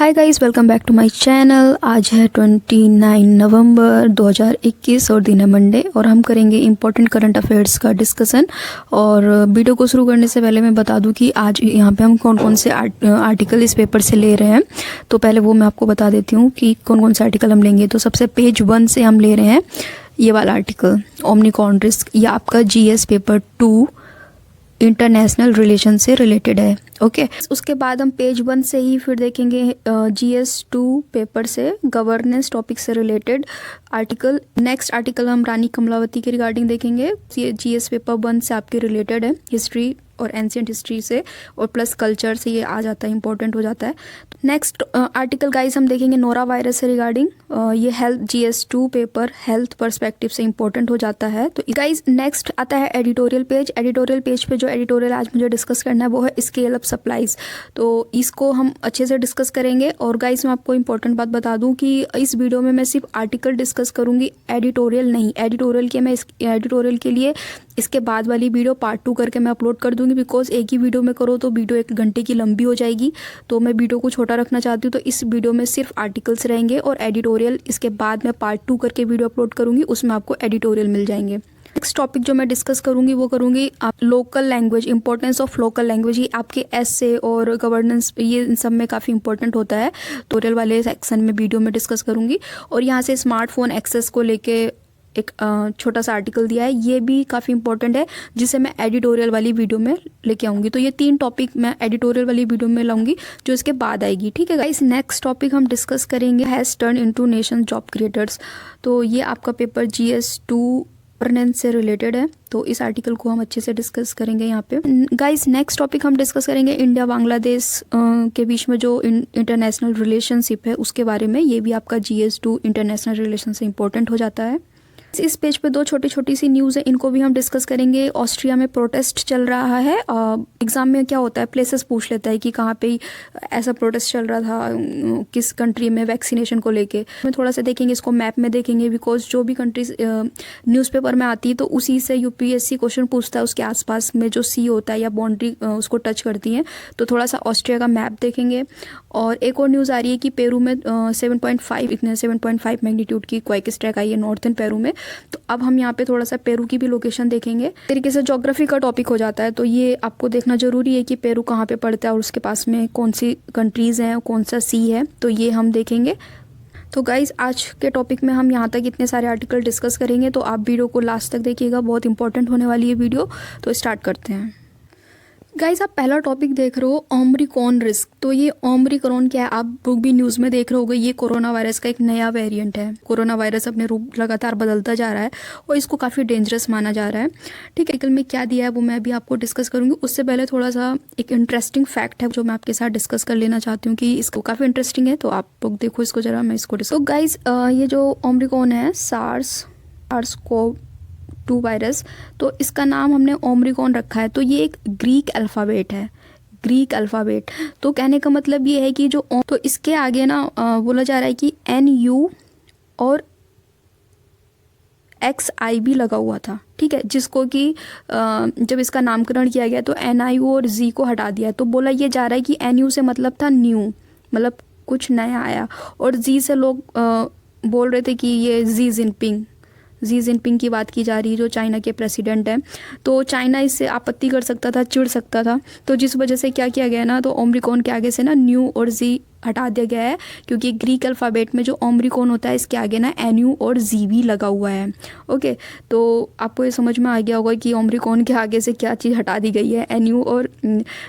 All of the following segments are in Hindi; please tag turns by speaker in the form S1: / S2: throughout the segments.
S1: Hi guys, welcome back to my channel. आज है 29 नवंबर 2021 और दिन है मंडे और हम करेंगे इंपॉर्टेंट करंट अफेयर्स का डिस्कशन। और वीडियो को शुरू करने से पहले मैं बता दूं कि आज यहाँ पे हम कौन कौन से आर्टिकल इस पेपर से ले रहे हैं। तो पहले वो मैं आपको बता देती हूँ कि कौन कौन से आर्टिकल हम लेंगे। तो सबसे पेज 1 से हम ले रहे हैं ये वाला आर्टिकल, ओमनिकॉन रिस्क। ये आपका GS पेपर 2 इंटरनेशनल रिलेशन से रिलेटेड है। ओके उसके बाद हम पेज 1 से ही फिर देखेंगे GS 2 पेपर से गवर्नेंस टॉपिक से रिलेटेड आर्टिकल। नेक्स्ट आर्टिकल हम रानी कमलावती के रिगार्डिंग देखेंगे। ये GS पेपर 1 से आपके रिलेटेड है, हिस्ट्री और एंशिएंट हिस्ट्री से और प्लस कल्चर से ये आ जाता है, इंपॉर्टेंट हो जाता है। नेक्स्ट आर्टिकल गाइस हम देखेंगे नोरा वायरस से रिगार्डिंग। ये health GS 2 paper health perspective से इंपॉर्टेंट हो जाता है। तो गाइस नेक्स्ट आता है एडिटोरियल पेज। एडिटोरियल पेज पे जो एडिटोरियल आज मुझे डिस्कस करना है वो है स्केल अप सप्लाईज। तो इसको हम अच्छे से डिस्कस करेंगे। और गाइस मैं आपको इंपॉर्टेंट बात बता दूं कि इस वीडियो में मैं सिर्फ आर्टिकल डिस्कस करूंगी, एडिटोरियल नहीं। एडिटोरियल के लिए इसके बाद वाली वीडियो पार्ट 2 करके मैं अपलोड कर दूंगी, बिकॉज एक ही वीडियो में करो तो वीडियो 1 घंटे की लंबी हो जाएगी। तो मैं वीडियो को छोटा रखना चाहती हूँ, तो इस वीडियो में सिर्फ आर्टिकल्स रहेंगे और एडिटोरियल इसके बाद मैं पार्ट 2 करके वीडियो अपलोड करूंगी, उसमें आपको एडिटोरियल मिल जाएंगे। नेक्स्ट टॉपिक जो मैं डिस्कस करूंगी वो करूंगी आप local language, importance of local language. ये आपके एसए और गवर्नेंस ये इन सब में काफ़ी इंपॉर्टेंट होता है। टोटल वाले सेक्शन में वीडियो में डिस्कस करूंगी। और यहाँ से स्मार्टफोन एक्सेस को लेके एक छोटा सा आर्टिकल दिया है, ये भी काफ़ी इंपॉर्टेंट है, जिसे मैं एडिटोरियल वाली वीडियो में लेके आऊँगी। तो ये 3 टॉपिक मैं एडिटोरियल वाली वीडियो में लाऊंगी जो इसके बाद आएगी। ठीक है गाइस, नेक्स्ट टॉपिक हम डिस्कस करेंगे has turn into nation job creators. तो ये आपका पेपर GS 2 गवर्नेंस से रिलेटेड है। तो इस आर्टिकल को हम अच्छे से डिस्कस करेंगे यहाँ पे। गाइस नेक्स्ट टॉपिक हम डिस्कस करेंगे इंडिया बांग्लादेश के बीच में जो इंटरनेशनल रिलेशनशिप है उसके बारे में। ये भी आपका GS 2 इंटरनेशनल रिलेशन से इंपॉर्टेंट हो जाता है। इस पेज पे 2 छोटी छोटी सी न्यूज़ है, इनको भी हम डिस्कस करेंगे। ऑस्ट्रिया में प्रोटेस्ट चल रहा है। एग्जाम में क्या होता है, प्लेसेस पूछ लेता है कि कहाँ पे ऐसा प्रोटेस्ट चल रहा था, किस कंट्री में वैक्सीनेशन को लेके। मैं थोड़ा सा देखेंगे, इसको मैप में देखेंगे, बिकॉज जो भी कंट्रीज न्यूज़पेपर में आती है तो उसी से UPSC क्वेश्चन पूछता है, उसके आसपास में जो सी होता है या बाउंड्री उसको टच करती हैं। तो थोड़ा सा ऑस्ट्रिया का मैप देखेंगे। और एक और न्यूज़ आ रही है कि पेरू में 7.5 मैग्नीट्यूड की क्वाइक स्ट्राइक आई है नॉर्थन पेरू में। तो अब हम यहाँ पे थोड़ा सा पेरू की भी लोकेशन देखेंगे। तरीके से ज्योग्राफी का टॉपिक हो जाता है, तो ये आपको देखना जरूरी है कि पेरू कहाँ पे पड़ता है और उसके पास में कौन सी कंट्रीज हैं, कौन सा सी है, तो ये हम देखेंगे। तो गाइज आज के टॉपिक में हम यहाँ तक इतने सारे आर्टिकल डिस्कस करेंगे, तो आप वीडियो को लास्ट तक देखिएगा, बहुत इंपॉर्टेंट होने वाली है वीडियो। तो स्टार्ट करते हैं। गाइस आप पहला टॉपिक देख रहे हो ओमिक्रॉन रिस्क। तो ये ओमिक्रॉन क्या है, आप भी न्यूज़ में देख रहे होगे, ये कोरोना वायरस का एक नया वेरिएंट है। कोरोना वायरस अपने रूप लगातार बदलता जा रहा है और इसको काफ़ी डेंजरस माना जा रहा है। ठीक है, आर्टिकल में क्या दिया है वो मैं अभी आपको डिस्कस करूंगी। उससे पहले थोड़ा सा एक इंटरेस्टिंग फैक्ट है जो मैं आपके साथ डिस्कस कर लेना चाहती हूँ कि इसको काफ़ी इंटरेस्टिंग है, तो आप लोग देखो इसको जरा, मैं इसको डिस्कस। तो गाइज ये जो ओमिक्रॉन है SARS-CoV-2 वायरस, तो इसका नाम हमने ओमिक्रॉन रखा है। तो ये एक ग्रीक अल्फ़ाबेट है, ग्रीक अल्फ़ाबेट। तो कहने का मतलब ये है कि जो तो इसके आगे ना बोला जा रहा है कि NU और XI भी लगा हुआ था। ठीक है, जिसको कि जब इसका नामकरण किया गया तो NIU और Z को हटा दिया। तो बोला ये जा रहा है कि NU से मतलब था न्यू, मतलब कुछ नया आया, और Z से लोग बोल रहे थे कि ये शी जिनपिंग की बात की जा रही है, जो चाइना के प्रेसिडेंट हैं। तो चाइना इससे आपत्ति कर सकता था, चिढ़ सकता था, तो जिस वजह से क्या किया गया ना, तो ओमिक्रॉन के आगे से ना न्यू और जी हटा दिया गया है, क्योंकि ग्रीक अल्फ़ाबेट में जो ओमिक्रॉन होता है इसके आगे ना NU और जी भी लगा हुआ है। ओके, तो आपको ये समझ में आ गया होगा कि ओमिक्रॉन के आगे से क्या चीज़ हटा दी गई है, NU और,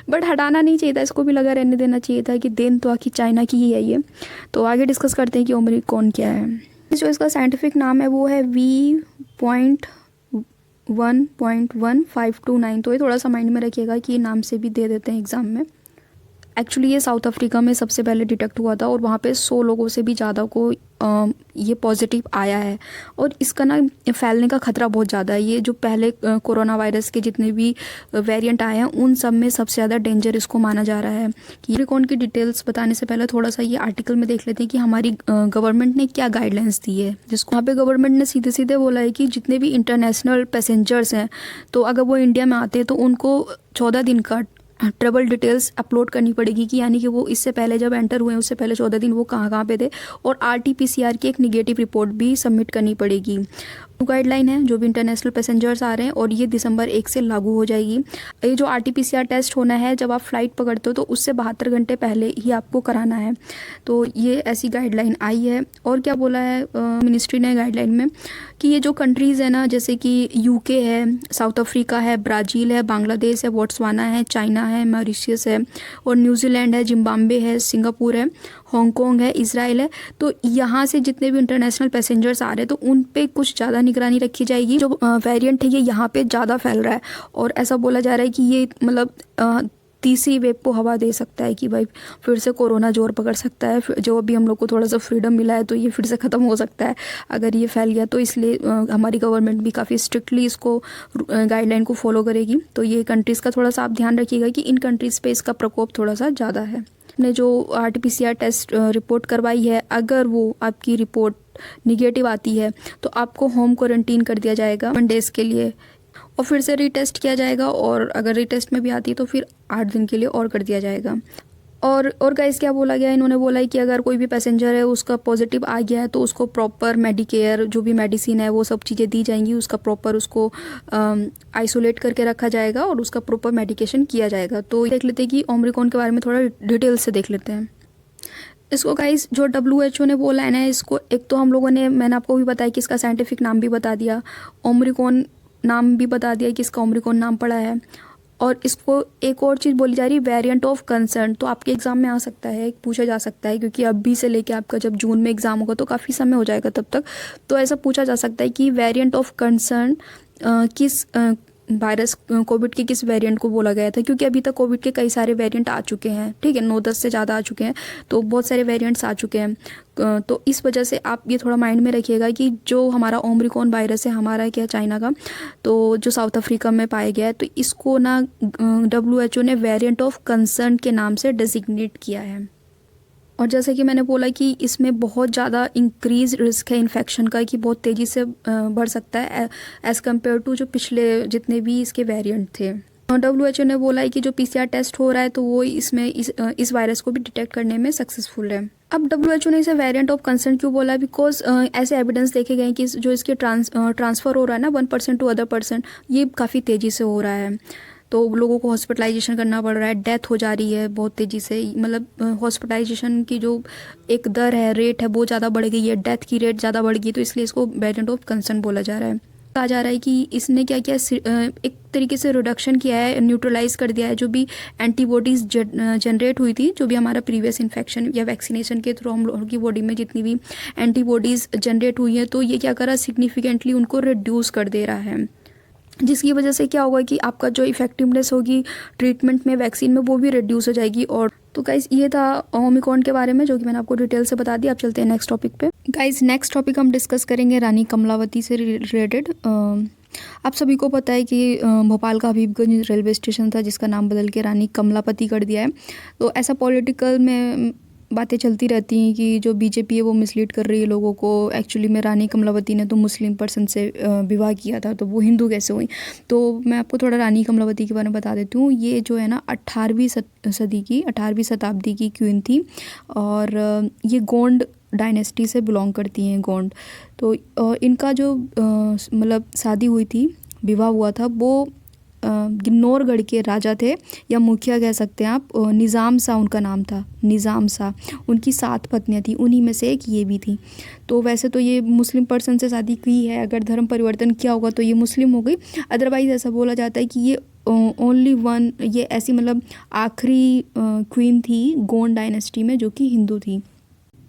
S1: बट हटाना नहीं चाहिए था, इसको भी लगा रहने देना चाहिए था कि देन तो आखिर चाइना की ही है ये। तो आगे डिस्कस करते हैं कि ओमिक्रॉन क्या है। जो इसका साइंटिफिक नाम है वो है V.1.1529। तो ये थोड़ा सा माइंड में रखिएगा कि ये नाम से भी दे देते हैं एग्जाम में। एक्चुअली ये साउथ अफ्रीका में सबसे पहले डिटेक्ट हुआ था और वहाँ पे 100 लोगों से भी ज़्यादा को ये पॉजिटिव आया है। और इसका ना फैलने का खतरा बहुत ज़्यादा है। ये जो पहले कोरोना वायरस के जितने भी वेरिएंट आए हैं उन सब में सबसे ज़्यादा डेंजर इसको माना जा रहा है। ओमिक्रॉन की डिटेल्स बताने से पहले थोड़ा सा ये आर्टिकल में देख लेते हैं कि हमारी गवर्नमेंट ने क्या गाइडलाइंस दी है, जिसको यहाँ पे गवर्नमेंट ने सीधे सीधे बोला है कि जितने भी इंटरनेशनल पैसेंजर्स हैं, तो अगर वो इंडिया में आते हैं तो उनको 14 दिन का ट्रैवल डिटेल्स अपलोड करनी पड़ेगी कि यानी कि वो इससे पहले जब एंटर हुए उससे पहले 14 दिन वो कहाँ कहाँ पे थे, और RT-PCR की एक निगेटिव रिपोर्ट भी सबमिट करनी पड़ेगी। गाइडलाइन है जो भी इंटरनेशनल पैसेंजर्स आ रहे हैं, और ये दिसंबर 1 से लागू हो जाएगी। ये जो RT-PCR टेस्ट होना है जब आप फ्लाइट पकड़ते हो तो उससे 72 घंटे पहले ही आपको कराना है। तो ये ऐसी गाइडलाइन आई है। और क्या बोला है मिनिस्ट्री ने गाइडलाइन में कि ये जो कंट्रीज़ है ना, जैसे कि UK है, साउथ अफ्रीका है, ब्राज़ील है, बांग्लादेश है, बोट्सवाना है, चाइना है, मॉरिशस है, और न्यूजीलैंड है, जिम्बाब्वे है, सिंगापुर है, हांगकांग है, इजराइल है। तो यहाँ से जितने भी इंटरनेशनल पैसेंजर्स आ रहे हैं तो उन पे कुछ ज़्यादा निगरानी रखी जाएगी। जो वेरिएंट है ये यहाँ पे ज़्यादा फैल रहा है, और ऐसा बोला जा रहा है कि ये मतलब तीसरी वेव को हवा दे सकता है कि भाई फिर से कोरोना जोर पकड़ सकता है। जो अभी हम लोग को थोड़ा सा फ्रीडम मिला है तो ये फिर से ख़त्म हो सकता है अगर ये फैल गया। तो इसलिए हमारी गवर्नमेंट भी काफ़ी स्ट्रिक्टली इसको गाइडलाइन को फॉलो करेगी। तो ये कंट्रीज़ का थोड़ा सा आप ध्यान रखिएगा कि इन कंट्रीज़ पे इसका प्रकोप थोड़ा सा ज़्यादा है। ने जो RT-PCR टेस्ट रिपोर्ट करवाई है, अगर वो आपकी रिपोर्ट निगेटिव आती है तो आपको होम क्वारंटीन कर दिया जाएगा 1 डेज़ के लिए, और फिर से रीटेस्ट किया जाएगा, और अगर रीटेस्ट में भी आती है तो फिर 8 दिन के लिए और कर दिया जाएगा। और गाइस क्या बोला गया, इन्होंने बोला है कि अगर कोई भी पैसेंजर है उसका पॉजिटिव आ गया है तो उसको प्रॉपर मेडिकेयर जो भी मेडिसिन है वो सब चीज़ें दी जाएंगी, उसका प्रॉपर उसको आइसोलेट करके रखा जाएगा और उसका प्रॉपर मेडिकेशन किया जाएगा। तो देख लेते हैं कि ओमिक्रॉन के बारे में थोड़ा डिटेल से देख लेते हैं इसको। गाइस जो WHO ने बोला है ना, इसको एक तो हम लोगों ने, मैंने आपको भी बताया कि इसका साइंटिफिक नाम भी बता दिया, ओमिक्रॉन नाम भी बता दिया कि इसका ओमिक्रॉन नाम पड़ा है। और इसको एक और चीज़ बोली जा रही है, वेरिएंट ऑफ कंसर्न। तो आपके एग्ज़ाम में आ सकता है, पूछा जा सकता है, क्योंकि अभी से लेके आपका जब जून में एग्ज़ाम होगा तो काफ़ी समय हो जाएगा तब तक। तो ऐसा पूछा जा सकता है कि वेरिएंट ऑफ कंसर्न किस वायरस कोविड के किस वेरिएंट को बोला गया था, क्योंकि अभी तक कोविड के कई सारे वेरिएंट आ चुके हैं, ठीक है, 9-10 से ज़्यादा आ चुके हैं, तो बहुत सारे वेरिएंट्स आ चुके हैं। तो इस वजह से आप ये थोड़ा माइंड में रखिएगा कि जो हमारा ओमिक्रॉन वायरस है, हमारा क्या चाइना का, तो जो साउथ अफ्रीका में पाया गया है, तो इसको ना WHO ने वेरिएंट ऑफ कंसर्न के नाम से डेजिग्नेट किया है। और जैसे कि मैंने बोला कि इसमें बहुत ज़्यादा इंक्रीज रिस्क है इन्फेक्शन का, कि बहुत तेज़ी से बढ़ सकता है एज़ कम्पेयर टू जो पिछले जितने भी इसके वेरिएंट थे। WHO ने बोला है कि जो PCR टेस्ट हो रहा है तो वो इसमें इस वायरस को भी डिटेक्ट करने में सक्सेसफुल है। अब WHO ने इसे वेरिएंट ऑफ कंसर्न क्यों बोला, बिकॉज ऐसे एविडेंस देखे गए कि जो इसके ट्रांसफ़र हो रहा है ना 1 पर्सन टू अदर पर्सन, ये काफ़ी तेज़ी से हो रहा है। तो लोगों को हॉस्पिटलाइजेशन करना पड़ रहा है, डेथ हो जा रही है बहुत तेज़ी से, मतलब हॉस्पिटलाइजेशन की जो एक दर है, रेट है, वो ज़्यादा बढ़ गई है, डेथ की रेट ज़्यादा बढ़ गई, तो इसलिए इसको वेरिएंट ऑफ कंसर्न बोला जा रहा है। कहा जा रहा है कि इसने क्या किया, एक तरीके से रिडक्शन किया है, न्यूट्रलाइज कर दिया है जो भी एंटीबॉडीज़ जनरेट हुई थी, जो भी हमारा प्रीवियस इन्फेक्शन या वैक्सीनेशन के थ्रू हम लोगों की बॉडी में जितनी भी एंटीबॉडीज़ जनरेट हुई हैं, तो ये क्या कर रहा है, सिग्निफिकेंटली उनको रिड्यूस कर दे रहा है, जिसकी वजह से क्या होगा कि आपका जो इफेक्टिवनेस होगी ट्रीटमेंट में, वैक्सीन में, वो भी रिड्यूस हो जाएगी। और तो गाइस ये था ओमिक्रॉन के बारे में, जो कि मैंने आपको डिटेल से बता दिया। अब चलते हैं नेक्स्ट टॉपिक पे। गाइस नेक्स्ट टॉपिक हम डिस्कस करेंगे रानी कमलावती से रिलेटेड। आप सभी को पता है कि भोपाल का हबीबगंज रेलवे स्टेशन था जिसका नाम बदल के रानी कमलापति कर दिया है। तो ऐसा पॉलिटिकल में बातें चलती रहती हैं कि जो BJP है वो मिसलीड कर रही है लोगों को। एक्चुअली में रानी कमलावती ने तो मुस्लिम पर्सन से विवाह किया था, तो वो हिंदू कैसे हुई। तो मैं आपको थोड़ा रानी कमलावती के बारे में बता देती हूँ। ये जो है ना 18वीं शताब्दी की क्वीन थी, और ये गोंड डायनेस्टी से बिलोंग करती हैं, गोंड। तो इनका जो मतलब शादी हुई थी, विवाह हुआ था, वो गिन्नौरगढ़ के राजा थे, या मुखिया कह सकते हैं आप, निज़ाम शाह उनका नाम था, निज़ाम शाह। उनकी 7 पत्नियां थी, उन्हीं में से एक ये भी थी। तो वैसे तो ये मुस्लिम पर्सन से शादी की है, अगर धर्म परिवर्तन किया होगा तो ये मुस्लिम हो गई। अदरवाइज़ ऐसा बोला जाता है कि ये ओनली वन, ये ऐसी मतलब आखिरी क्वीन थी गोंड डायनेस्टी में जो कि हिंदू थी।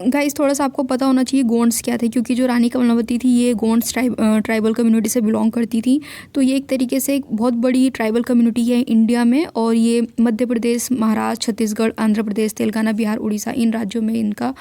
S1: गाइस थोड़ा सा आपको पता होना चाहिए गोंड्स क्या थे, क्योंकि जो रानी कमलावती थी ये गोंड्स ट्राइबल कम्युनिटी से बिलोंग करती थी। तो ये एक तरीके से एक बहुत बड़ी ट्राइबल कम्युनिटी है इंडिया में, और ये मध्य प्रदेश, महाराष्ट्र, छत्तीसगढ़, आंध्र प्रदेश, तेलंगाना, बिहार, उड़ीसा, इन राज्यों में इनका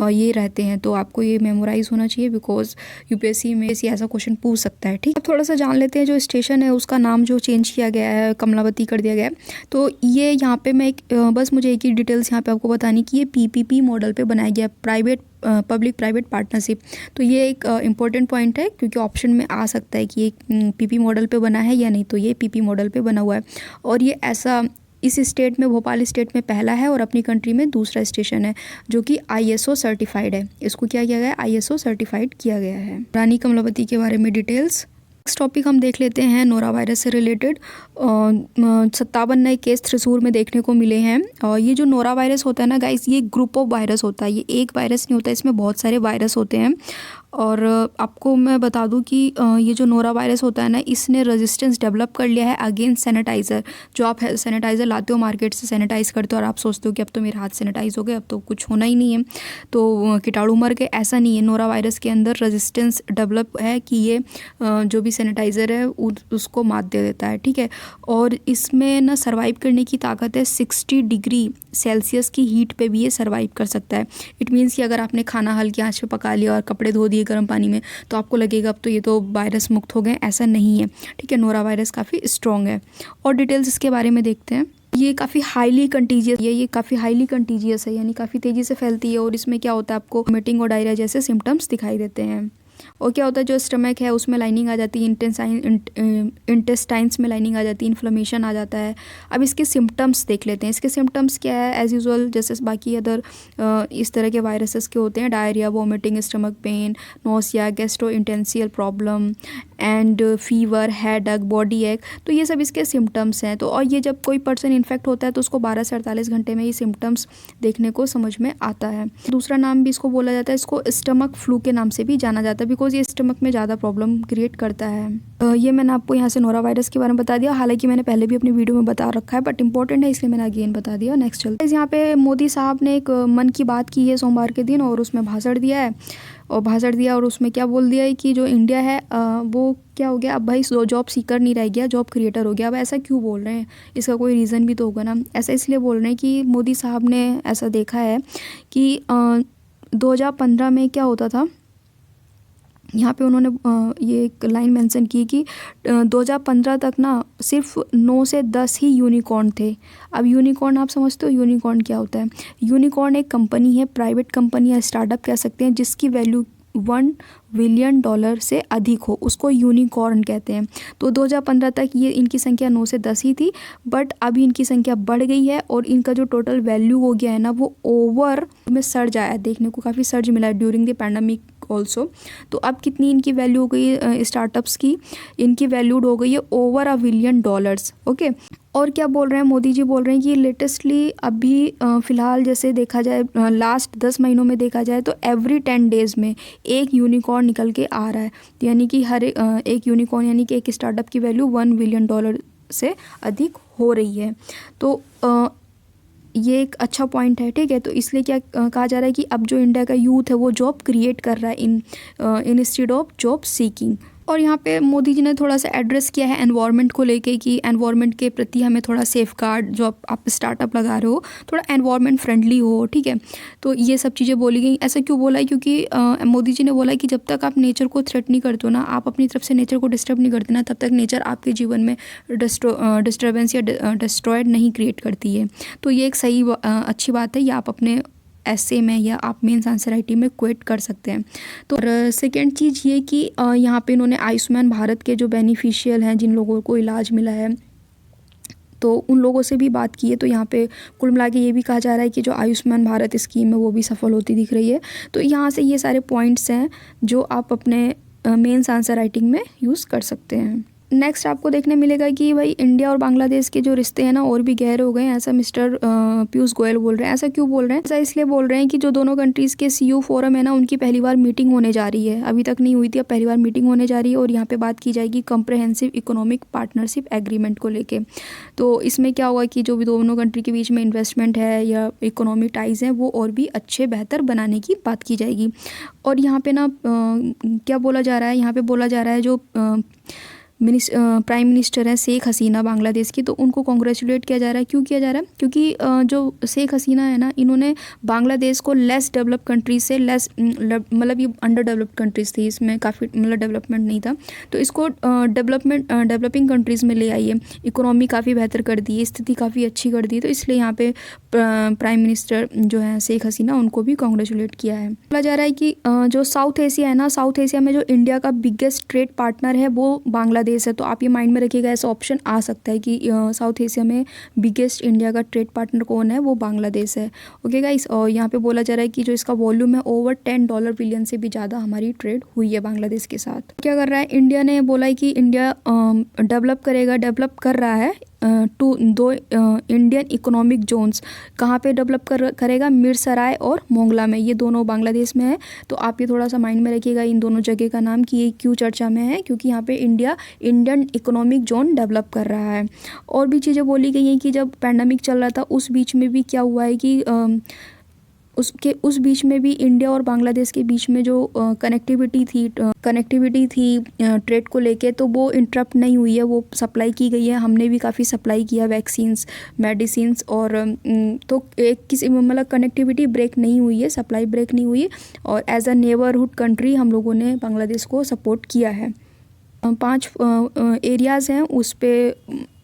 S1: ये रहते हैं। तो आपको ये मेमोराइज होना चाहिए, बिकॉज UPSC में ऐसा क्वेश्चन पूछ सकता है। ठीक, अब थोड़ा सा जान लेते हैं जो स्टेशन है उसका नाम जो चेंज किया गया है, कमलावती कर दिया गया है। तो ये यहाँ पे मैं बस मुझे एक ही डिटेल्स यहाँ पे आपको बतानी कि ये PPP मॉडल पे बनाया गया, प्राइवेट पब्लिक प्राइवेट पार्टनरशिप। तो ये एक इम्पॉर्टेंट पॉइंट है, क्योंकि ऑप्शन में आ सकता है कि ये PP मॉडल पे बना है या नहीं। तो ये PP मॉडल पे बना हुआ है, और ये ऐसा इस स्टेट में, भोपाल स्टेट में पहला है और अपनी कंट्री में दूसरा स्टेशन है जो कि ISO सर्टिफाइड है। इसको क्या किया गया है? ISO सर्टिफाइड किया गया है। रानी कमलावती के बारे में डिटेल्स। नेक्स्ट टॉपिक हम देख लेते हैं नोरा वायरस से रिलेटेड। 57 नए केस थ्रिसूर में देखने को मिले हैं। और ये जो नोरा वायरस होता है ना गाइस, ये ग्रुप ऑफ वायरस होता है, ये एक वायरस नहीं होता, इसमें बहुत सारे वायरस होते हैं। और आपको मैं बता दूं कि ये जो नोरा वायरस होता है ना, इसने रेजिस्टेंस डेवलप कर लिया है अगेंस्ट सैनिटाइज़र। जो आप सैनिटाइज़र लाते हो मार्केट से, सैनिटाइज़ करते हो और आप सोचते हो कि अब तो मेरे हाथ सैनिटाइज हो गए, अब तो कुछ होना ही नहीं है, तो कीटाणु मर गए, ऐसा नहीं है। नोरा वायरस के अंदर रेजिस्टेंस डेवलप है कि ये जो भी सैनिटाइज़र है उसको मात दे देता है, ठीक है। और इसमें ना सर्वाइव करने की ताकत है, 60 डिग्री सेल्सियस की हीट पे भी ये सर्वाइव कर सकता है। इट मीन्स कि अगर आपने खाना हल्की आंच पे पका लिया और कपड़े धो दिए गर्म पानी में, तो आपको लगेगा अब तो ये तो वायरस मुक्त हो गए, ऐसा नहीं है, ठीक है। नोरा वायरस काफ़ी स्ट्रॉन्ग है। और डिटेल्स इसके बारे में देखते हैं। ये काफ़ी हाईली कंटीजियस है, ये काफ़ी हाईली कंटीजियस है, यानी काफ़ी तेज़ी से फैलती है। और इसमें क्या होता है, आपको वोमिटिंग और डायरिया जैसे सिम्टम्स दिखाई देते हैं। और क्या होता है, जो स्टमक है उसमें लाइनिंग आ जाती है, इंटेस्टाइन्स में लाइनिंग आ जाती है, इन्फ्लेमेशन आ जाता है। अब इसके सिम्टम्स देख लेते हैं। इसके सिम्टम्स क्या है? एज़ यूजुअल जैसे बाकी अदर इस तरह के वायरसेस के होते हैं, diarrhoea, vomiting, stomach pain, nausea, gastrointestinal problem and fever, headache, body ache, तो ये सब इसके सिम्टम्स हैं। तो और ये जब कोई पर्सन इन्फेक्ट होता है तो उसको 12 से 48 घंटे में ये सिम्टम्स देखने को समझ में आता है। दूसरा नाम भी इसको बोला जाता है, इसको स्टमक फ्लू के नाम से भी जाना जाता है, बिकॉज ये स्टमक में ज़्यादा प्रॉब्लम क्रिएट करता है। ये मैंने आपको यहाँ से नोरा वायरस के बारे में बता दिया, हालांकि मैंने पहले भी अपनी वीडियो में बता रखा है, बट इंपॉर्टेंट है इसलिए मैंने अगेन बता दिया। नेक्स्ट चलते हैं। यहाँ पे मोदी साहब ने एक मन की बात की है सोमवार के दिन, और उसमें भाषण दिया है। और उसमें क्या बोल दिया है कि जो इंडिया है वो क्या हो गया, अब भाई जॉब सीकर नहीं रह गया, जॉब क्रिएटर हो गया। अब ऐसा क्यों बोल रहे हैं? इसका कोई रीज़न भी तो होगा ना। ऐसा इसलिए बोल रहे हैं कि मोदी साहब ने ऐसा देखा है कि 2015 में क्या होता था। यहाँ पे उन्होंने ये एक लाइन मेंशन की कि 2015 तक ना सिर्फ 9 से 10 ही यूनिकॉर्न थे। अब यूनिकॉर्न आप समझते हो यूनिकॉर्न क्या होता है? यूनिकॉर्न एक कंपनी है, प्राइवेट कंपनी या स्टार्टअप कह सकते हैं, जिसकी वैल्यू $1 बिलियन से अधिक हो, उसको यूनिकॉर्न कहते हैं। तो 2015 तक ये इनकी संख्या 9 से 10 ही थी, बट अभी इनकी संख्या बढ़ गई है और इनका जो टोटल वैल्यू हो गया है ना, वो ओवर में सर्ज आया है, देखने को काफ़ी सर्ज मिला है ड्यूरिंग द पैंडमिक ऑल्सो। तो अब कितनी इनकी वैल्यू हो गई है स्टार्टअप्स की? इनकी वैल्यूड हो गई है ओवर $1 बिलियन। ओके। और क्या बोल रहे हैं मोदी जी? बोल रहे हैं कि लेटेस्टली अभी फ़िलहाल जैसे देखा जाए, लास्ट 10 महीनों में देखा जाए तो एवरी 10 डेज़ में एक यूनिकॉर्न निकल के आ रहा है। यानी कि हर एक यूनिकॉर्न यानी कि एक स्टार्टअप की वैल्यू $1 बिलियन से अधिक हो रही है। तो ये एक अच्छा पॉइंट है, ठीक है। तो इसलिए क्या कहा जा रहा है कि अब जो इंडिया का यूथ है वो जॉब क्रिएट कर रहा है इंस्टेड ऑफ जॉब सीकिंग। और यहाँ पे मोदी जी ने थोड़ा सा एड्रेस किया है एनवायरनमेंट को लेके कि एनवायरनमेंट के प्रति हमें थोड़ा सेफ गार्ड, जो आप स्टार्टअप लगा रहे हो थोड़ा एनवायरनमेंट फ्रेंडली हो, ठीक है। तो ये सब चीज़ें बोली गई। ऐसा क्यों बोला है? क्योंकि मोदी जी ने बोला है कि जब तक आप नेचर को थ्रेट नहीं करते हो ना, आप अपनी तरफ से नेचर को डिस्टर्ब नहीं करते ना, तब तक नेचर आपके जीवन में डिस्टर्बेंस या डिस्ट्रॉयड नहीं क्रिएट करती है। तो ये एक सही अच्छी बात है, ये आप अपने ऐसे में या आप मेंस आंसर राइटिंग में क्वेट कर सकते हैं। तो सेकेंड चीज़ ये कि यहाँ पे इन्होंने आयुष्मान भारत के जो बेनिफिशियल हैं, जिन लोगों को इलाज मिला है, तो उन लोगों से भी बात की है। तो यहाँ पे कुल मिला के ये भी कहा जा रहा है कि जो आयुष्मान भारत स्कीम है वो भी सफल होती दिख रही है। तो यहाँ से ये सारे पॉइंट्स हैं जो आप अपने मेंस आंसर राइटिंग में यूज़ कर सकते हैं। नेक्स्ट आपको देखने मिलेगा कि भाई इंडिया और बांग्लादेश के जो रिश्ते हैं ना और भी गहरे हो गए हैं, ऐसा मिस्टर पीयूष गोयल बोल रहे हैं। ऐसा क्यों बोल रहे हैं? ऐसा इसलिए बोल रहे हैं कि जो दोनों कंट्रीज़ के सीईओ फोरम है ना, उनकी पहली बार मीटिंग होने जा रही है। अभी तक नहीं हुई थी, अब पहली बार मीटिंग होने जा रही है और यहाँ पे बात की जाएगी कॉम्प्रहेंसिव इकोनॉमिक पार्टनरशिप एग्रीमेंट को लेके। तो इसमें क्या होगा कि जो भी दोनों कंट्री के बीच में इन्वेस्टमेंट है या इकोनॉमिक टाइज़ हैं वो और भी अच्छे बेहतर बनाने की बात की जाएगी। और यहाँ पे ना क्या बोला जा रहा है? यहाँ पे बोला जा रहा है जो प्राइम मिनिस्टर हैं शेख हसीना बांग्लादेश की, तो उनको कॉन्ग्रेचुलेट किया जा रहा है। क्यों किया जा रहा है? क्योंकि जो शेख हसीना है ना, इन्होंने बांग्लादेश को लेस डेवलप कंट्रीज से लेस, मतलब ये अंडर डेवलप्ड कंट्रीज थी, इसमें काफ़ी मतलब डेवलपमेंट नहीं था, तो इसको डेवलपिंग कंट्रीज़ में ले आई है। इकोनॉमी काफ़ी बेहतर कर दी है, स्थिति काफ़ी अच्छी कर दी है। तो इसलिए यहाँ पे प्राइम मिनिस्टर जो है शेख हसीना, उनको भी कॉन्ग्रेचुलेट किया है। बोला जा रहा है कि जो साउथ एशिया है ना, साउथ एशिया में जो इंडिया का बिगेस्ट ट्रेड पार्टनर है वो बांग्लादेश बांग्लादेश है, तो आप ये माइंड में रखिएगा, ऐसा ऑप्शन आ सकता है कि साउथ एशिया में बिगेस्ट इंडिया का ट्रेड पार्टनर कौन है, वो बांग्लादेश है। ओके गाइस, और यहाँ पे बोला जा रहा है कि जो इसका वॉल्यूम है ओवर $10 बिलियन से भी ज़्यादा हमारी ट्रेड हुई है बांग्लादेश के साथ। क्या कर रहा है इंडिया ने बोला है कि इंडिया डेवलप कर रहा है दो इंडियन इकोनॉमिक जोन्स। कहाँ पे डेवलप करेगा? मिरसराय और मोंगला में, ये दोनों बांग्लादेश में है। तो आप ये थोड़ा सा माइंड में रखिएगा इन दोनों जगह का नाम कि ये क्यों चर्चा में है, क्योंकि यहाँ पे India Indian economic zone develop कर रहा है। और भी चीज़ें बोली गई हैं कि जब पैंडमिक चल रहा था उस बीच में भी क्या हुआ है कि उस बीच में भी इंडिया और बांग्लादेश के बीच में जो कनेक्टिविटी थी ट्रेड को लेके, तो वो इंटरप्ट नहीं हुई है, वो सप्लाई की गई है। हमने भी काफ़ी सप्लाई किया वैक्सीन्स, मेडिसिन्स, और तो एक किसी मतलब कनेक्टिविटी ब्रेक नहीं हुई है, सप्लाई ब्रेक नहीं हुई है। और एज अ नेबरहुड कंट्री हम लोगों ने बांग्लादेश को सपोर्ट किया है। 5 एरियाज़ हैं, उस पर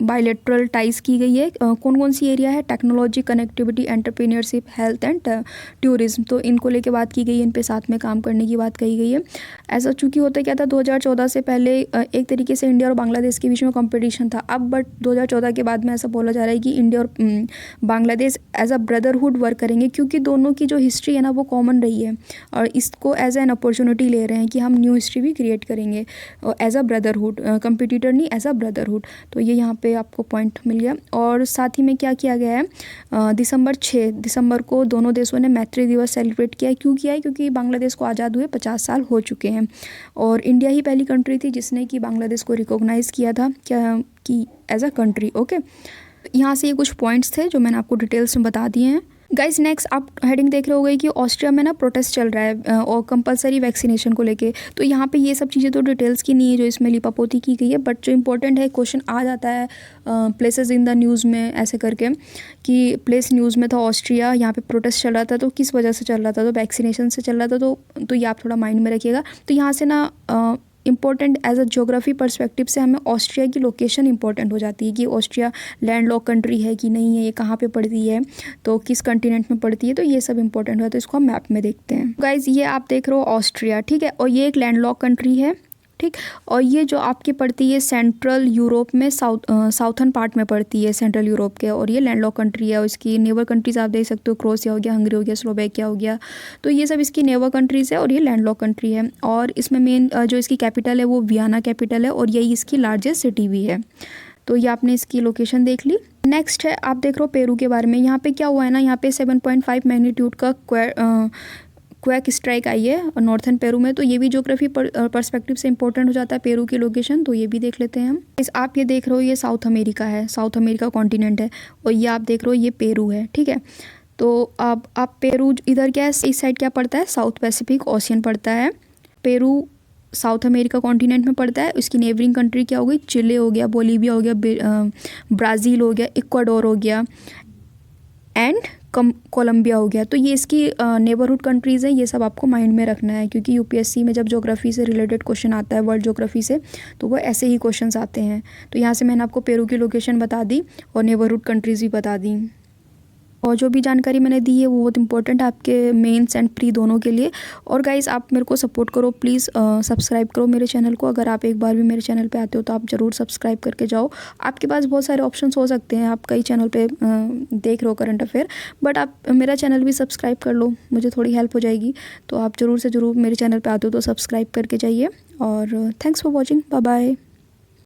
S1: बायलैटरल टाइज की गई है। कौन कौन सी एरिया है? Technology, connectivity, entrepreneurship, health and tourism. तो इनको लेके बात की गई है, इन पे साथ में काम करने की बात कही गई है। ऐसा चूँकि होता क्या था, 2014 से पहले एक तरीके से इंडिया और बांग्लादेश के बीच में कंपटीशन था। अब बट 2014 के बाद में ऐसा बोला जा रहा है कि इंडिया और Bangladesh as a brotherhood work करेंगे, क्योंकि दोनों की जो हिस्ट्री है ना वो कॉमन रही है, और इसको एज एन अपॉर्चुनिटी ले रहे हैं कि हम न्यू हिस्ट्री भी क्रिएट करेंगे एज अ ब्रदरहुड, कंपटीटर नहीं, एज अ ब्रदरहुड। तो ये यहाँ पे आपको पॉइंट मिल गया। और साथ ही में क्या किया गया है, 6 दिसंबर को दोनों देशों ने मैत्री दिवस सेलिब्रेट किया है। क्यों किया है? क्योंकि बांग्लादेश को आज़ाद हुए 50 साल हो चुके हैं, और इंडिया ही पहली कंट्री थी जिसने कि बांग्लादेश को रिकॉग्नाइज़ किया था क्या कि एज अ कंट्री। ओके, यहाँ से ये कुछ पॉइंट्स थे जो मैंने आपको डिटेल्स में बता दिए हैं। गाइज नेक्स्ट आप हेडिंग देख रहे होगे कि ऑस्ट्रिया में ना प्रोटेस्ट चल रहा है और कंपलसरी वैक्सीनेशन को लेके। तो यहाँ पे ये सब चीज़ें तो डिटेल्स की नहीं है जो इसमें लिपापोती की गई है, बट जो इंपॉर्टेंट है क्वेश्चन आ जाता है प्लेसेस इन द न्यूज़ में ऐसे करके कि प्लेस न्यूज़ में था ऑस्ट्रिया, यहाँ पे प्रोटेस्ट चल रहा था, तो किस वजह से चल रहा था? तो वैक्सीनेशन से चल रहा था। तो ये आप थोड़ा माइंड में रखिएगा। तो यहाँ से ना important as a geography perspective से हमें ऑस्ट्रिया की लोकेशन इंपॉर्टेंट हो जाती है कि ऑस्ट्रिया लैंडलॉक कंट्री है कि नहीं है, ये कहाँ पे पड़ती है, तो किस कंटिनेंट में पड़ती है, तो ये सब इंपॉर्टेंट है। तो इसको हम मैप में देखते हैं। गाइज ये आप देख रहे हो ऑस्ट्रिया, ठीक है, और ये एक लैंडलॉक कंट्री है, ठीक। और ये जो आपकी पड़ती है सेंट्रल यूरोप में, साउथर्न पार्ट में पड़ती है सेंट्रल यूरोप के, और ये लैंडलॉक कंट्री है। और इसकी नेबर कंट्रीज आप देख सकते हो, क्रोएशिया हो गया, हंगरी हो गया, स्लोवाकिया हो गया, तो ये सब इसकी नेबर कंट्रीज है और ये लैंडलॉक कंट्री है। और इसमें मेन जो इसकी कैपिटल है वो वियना कैपिटल है, और यही इसकी लार्जेस्ट सिटी भी है। तो ये आपने इसकी लोकेशन देख ली। नेक्स्ट है आप देख रहे हो पेरू के बारे में। यहाँ पे क्या हुआ है ना, यहाँ पे 7.5 मैग्नीट्यूड का क्वैक स्ट्राइक आई है और नॉर्थन पेरू में। तो ये भी ज्योग्राफी पर्सपेक्टिव से इंपॉर्टेंट हो जाता है पेरू की लोकेशन, तो ये भी देख लेते हैं हम। आप ये देख रहे हो ये साउथ अमेरिका है, साउथ अमेरिका कॉन्टिनेंट है, और ये आप देख रहे हो ये पेरू है, ठीक है। तो अब आप पेरू इधर क्या है, इस साइड क्या पड़ता है, साउथ पैसिफिक ओशियन पड़ता है। पेरू साउथ अमेरिका कॉन्टिनेंट में पड़ता है। इसकी नेबरिंग कंट्री क्या हो गई, चिले हो गया, बोलीविया हो गया, ब्राज़ील हो गया, इक्वाडोर हो गया एंड कोलंबिया हो गया। तो ये इसकी नेबरहुड कंट्रीज़ हैं, ये सब आपको माइंड में रखना है, क्योंकि यूपीएससी में जब ज्योग्राफी से रिलेटेड क्वेश्चन आता है, वर्ल्ड ज्योग्राफी से, तो वो ऐसे ही क्वेश्चंस आते हैं। तो यहाँ से मैंने आपको पेरू की लोकेशन बता दी और नेबरहुड कंट्रीज़ भी बता दी, और जो भी जानकारी मैंने दी है वो बहुत इंपॉर्टेंट है आपके मेंस एंड प्री दोनों के लिए। और गाइज़ आप मेरे को सपोर्ट करो प्लीज़, सब्सक्राइब करो मेरे चैनल को। अगर आप एक बार भी मेरे चैनल पे आते हो तो आप ज़रूर सब्सक्राइब करके जाओ। आपके पास बहुत सारे ऑप्शंस हो सकते हैं, आप कई चैनल पे देख रहे हो करंट अफेयर, बट आप मेरा चैनल भी सब्सक्राइब कर लो, मुझे थोड़ी हेल्प हो जाएगी। तो आप ज़रूर से ज़रूर मेरे चैनल पर आते हो तो सब्सक्राइब करके जाइए। और thanks for watching, bye bye.